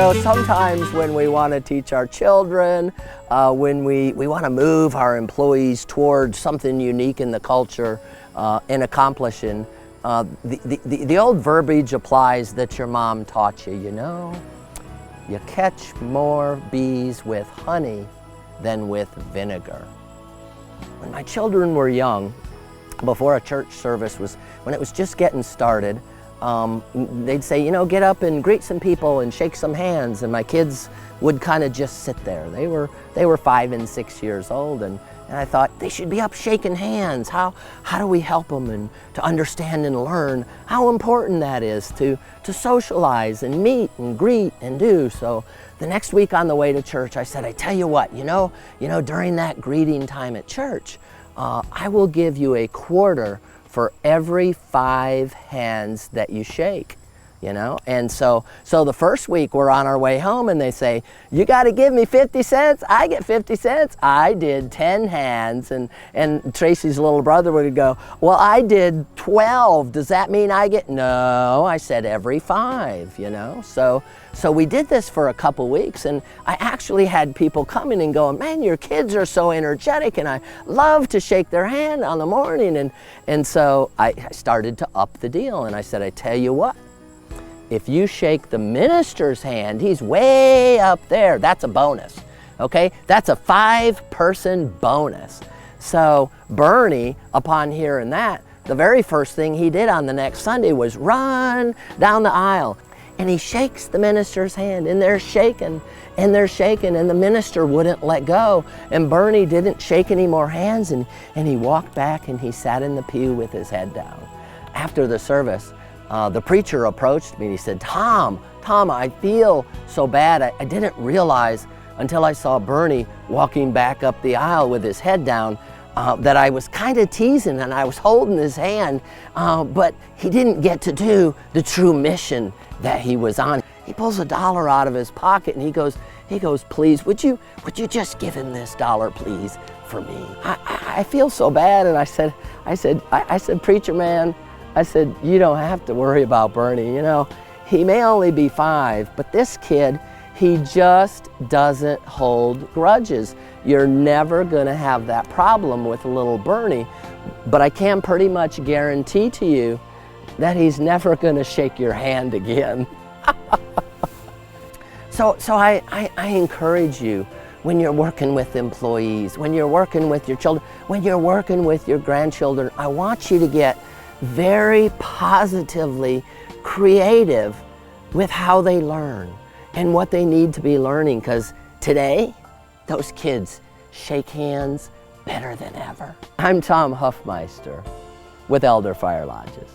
know, sometimes when we want to teach our children, when we want to move our employees towards something unique in the culture and accomplishing, the old verbiage applies that your mom taught you, you know? You catch more bees with honey than with vinegar. When my children were young, before a church service when it was just getting started, they'd say, you know, get up and greet some people and shake some hands, and my kids would kind of just sit there. They were 5 and 6 years old, and I thought they should be up shaking hands. How do we help them and to understand and learn how important that is to socialize and meet and greet and do. So the next week on the way to church, I said, I tell you what, you know, during that greeting time at church, I will give you a quarter for every 5 hands that you shake, you know? And so the first week we're on our way home and they say, you got to give me 50 cents. I get 50 cents. I did 10 hands. And Tracy's little brother would go, well, I did 12. Does that mean I get? No, I said every 5, you know? So we did this for a couple weeks, and I actually had people coming and going, man, your kids are so energetic and I love to shake their hand on the morning. And so I started to up the deal, and I said, I tell you what, if you shake the minister's hand, he's way up there. That's a bonus, okay? That's a 5-person bonus. So Bernie, upon hearing that, the very first thing he did on the next Sunday was run down the aisle. And he shakes the minister's hand, and they're shaking, and the minister wouldn't let go. And Bernie didn't shake any more hands, and he walked back and he sat in the pew with his head down. After the service, the preacher approached me and he said, Tom, I feel so bad. I didn't realize until I saw Bernie walking back up the aisle with his head down that I was kind of teasing and I was holding his hand, but he didn't get to do the true mission that he was on. He pulls $1 out of his pocket and he goes, please, would you just give him this $1, please, for me? I feel so bad. And I said, preacher man, I said, you don't have to worry about Bernie. You know, he may only be 5, but this kid, he just doesn't hold grudges. You're never gonna have that problem with little Bernie, but I can pretty much guarantee to you that he's never gonna shake your hand again. So I encourage you, when you're working with employees, when you're working with your children, when you're working with your grandchildren, I want you to get very positively creative with how they learn and what they need to be learning, because today, those kids shake hands better than ever. I'm Tom Huffmeister with Elder Fire Lodges.